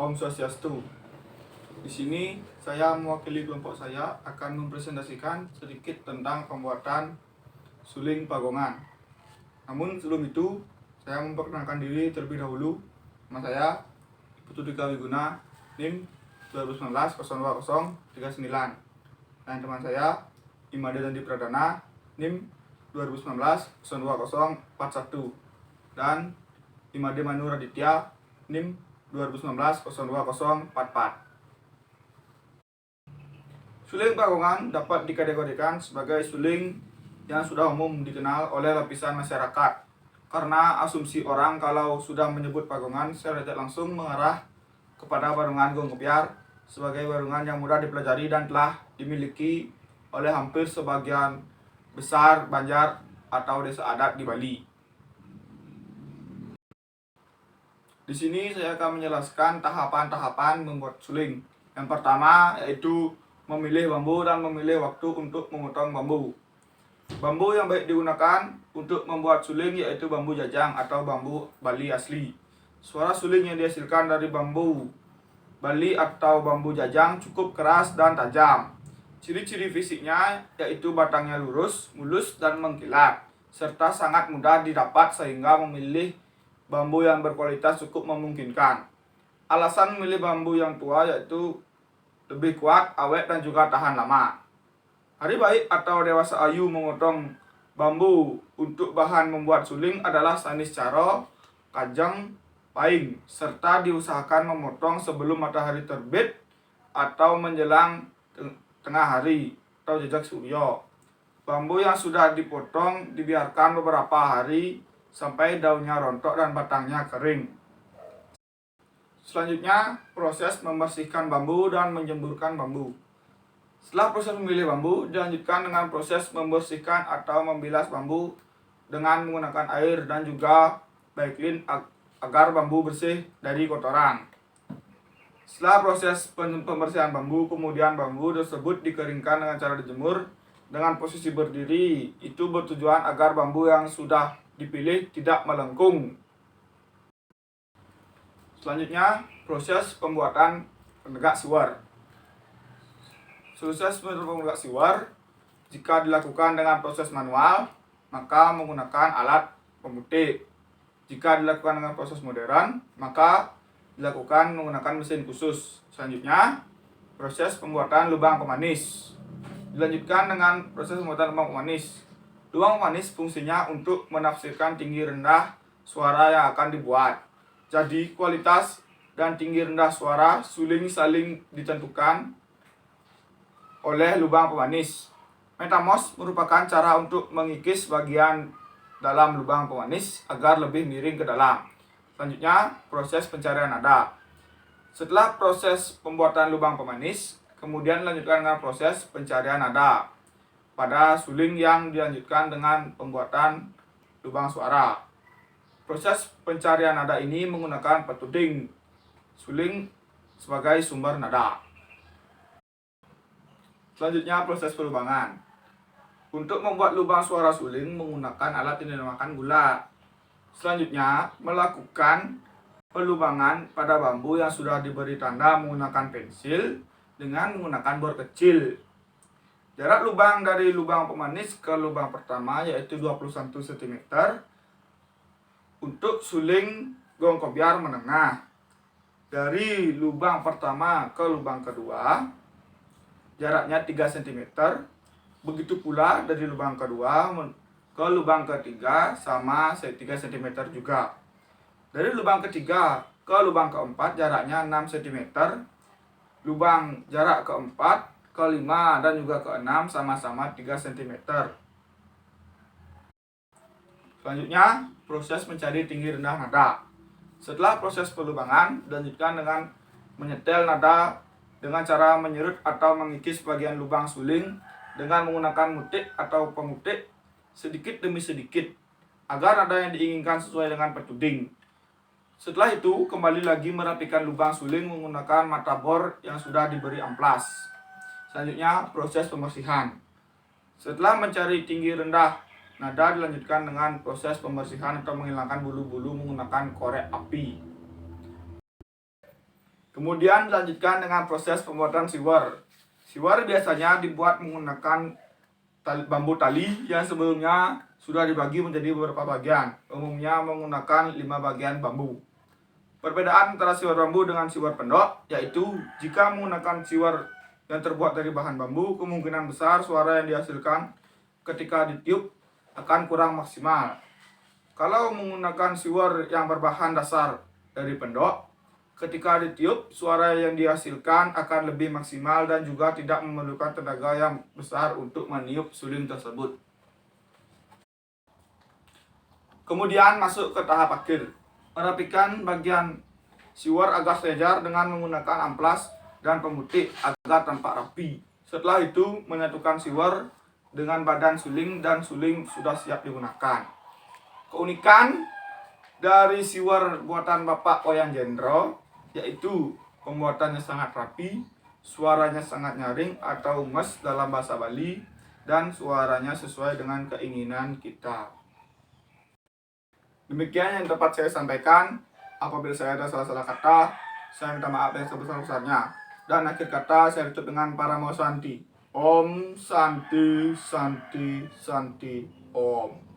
Om Swastiastu. Di sini saya mewakili kelompok saya akan mempresentasikan sedikit tentang pembuatan suling pagongan. Namun sebelum itu, saya memperkenalkan diri terlebih dahulu. Nama saya Putudika Wiguna, NIM 2019-02039. Dan teman saya Imade Dandi Pradana, NIM 2019-02041. Dan Imade Manu Raditya, NIM 2019-02044. Suling pagongan dapat dikategorikan sebagai suling yang sudah umum dikenal oleh lapisan masyarakat. Karena asumsi orang kalau sudah menyebut pagongan secara tidak langsung mengarah kepada warungan Gong Kepiar sebagai warungan yang mudah dipelajari dan telah dimiliki oleh hampir sebagian besar Banjar atau desa adat di Bali. Di sini saya akan menjelaskan tahapan-tahapan membuat suling. Yang pertama yaitu memilih bambu dan memilih waktu untuk memotong bambu. Bambu yang baik digunakan untuk membuat suling yaitu bambu jajang atau bambu Bali asli. Suara suling yang dihasilkan dari bambu Bali atau bambu jajang cukup keras dan tajam. Ciri-ciri fisiknya yaitu batangnya lurus, mulus, dan mengkilat, serta sangat mudah didapat sehingga memilih bambu yang berkualitas cukup memungkinkan. Alasan memilih bambu yang tua yaitu lebih kuat, awet, dan juga tahan lama. Hari baik atau dewasa ayu memotong bambu untuk bahan membuat suling adalah sanis caro, kajang, paing, serta diusahakan memotong sebelum matahari terbit atau menjelang tengah hari atau jejak surya. Bambu yang sudah dipotong dibiarkan beberapa hari sampai daunnya rontok dan batangnya kering. Selanjutnya, proses membersihkan bambu dan menjemurkan bambu. Setelah proses memilih bambu, dilanjutkan dengan proses membersihkan atau membilas bambu dengan menggunakan air dan juga baiklin agar bambu bersih dari kotoran. Setelah proses pembersihan bambu, kemudian bambu tersebut dikeringkan dengan cara dijemur dengan posisi berdiri. Itu bertujuan agar bambu yang sudah dipilih tidak melengkung. Selanjutnya, proses pembuatan penegak siwar. Proses penegak siwar, jika dilakukan dengan proses manual, maka menggunakan alat pemutik. Jika dilakukan dengan proses modern, maka dilakukan menggunakan mesin khusus. Selanjutnya, proses pembuatan lubang pemanis. Dilanjutkan dengan proses pembuatan lubang pemanis. Lubang pemanis fungsinya untuk menafsirkan tinggi rendah suara yang akan dibuat. Jadi kualitas dan tinggi rendah suara suling saling ditentukan oleh lubang pemanis. Metamos merupakan cara untuk mengikis bagian dalam lubang pemanis agar lebih miring ke dalam. Selanjutnya, proses pencarian nada. Setelah proses pembuatan lubang pemanis, kemudian dilanjutkan dengan proses pencarian nada pada suling yang dilanjutkan dengan pembuatan lubang suara. Proses pencarian nada ini menggunakan petuding suling sebagai sumber nada. Selanjutnya, proses pelubangan. Untuk membuat lubang suara suling menggunakan alat yang dinamakan gula. Selanjutnya, melakukan pelubangan pada bambu yang sudah diberi tanda menggunakan pensil dengan menggunakan bor kecil. Jarak lubang dari lubang pemanis ke lubang pertama yaitu 21 cm. Untuk suling Gong Kepiar menengah, dari lubang pertama ke lubang kedua jaraknya 3 cm. Begitu pula dari lubang kedua ke lubang ketiga sama 3 cm juga. Dari lubang ketiga ke lubang keempat jaraknya 6 cm. Lubang jarak keempat, kelima, dan juga keenam sama-sama 3 cm. Selanjutnya, proses mencari tinggi rendah nada. Setelah proses pelubangan, dilanjutkan dengan menyetel nada dengan cara menyerut atau mengikis bagian lubang suling dengan menggunakan mutik atau pemutik sedikit demi sedikit agar nada yang diinginkan sesuai dengan petuding. Setelah itu, kembali lagi merapikan lubang suling menggunakan mata bor yang sudah diberi amplas. Selanjutnya, proses pembersihan. Setelah mencari tinggi rendah nada, dilanjutkan dengan proses pembersihan atau menghilangkan bulu-bulu menggunakan korek api. Kemudian dilanjutkan dengan proses pembuatan siwar. Siwar biasanya dibuat menggunakan bambu tali yang sebelumnya sudah dibagi menjadi beberapa bagian. Umumnya menggunakan 5 bagian bambu. Perbedaan antara siwar bambu dengan siwar pendok yaitu jika menggunakan siwar yang terbuat dari bahan bambu, kemungkinan besar suara yang dihasilkan ketika ditiup akan kurang maksimal. Kalau menggunakan siwar yang berbahan dasar dari pendok, ketika ditiup, suara yang dihasilkan akan lebih maksimal dan juga tidak memerlukan tenaga yang besar untuk meniup suling tersebut. Kemudian masuk ke tahap akhir. Merapikan bagian siwar agar sejajar dengan menggunakan amplas dan pemutih agar tampak rapi. Setelah itu, menyatukan siwar dengan badan suling dan suling sudah siap digunakan. Keunikan dari siwar buatan Bapak Oyan Jendro yaitu pembuatannya sangat rapi, suaranya sangat nyaring atau mes dalam bahasa Bali, dan suaranya sesuai dengan keinginan kita. Demikian yang dapat saya sampaikan. Apabila saya ada salah-salah kata, saya minta maaf yang sebesar-besarnya. Dan akhir kata saya tutup dengan Paramo Santi. Om Santi Santi Santi Om.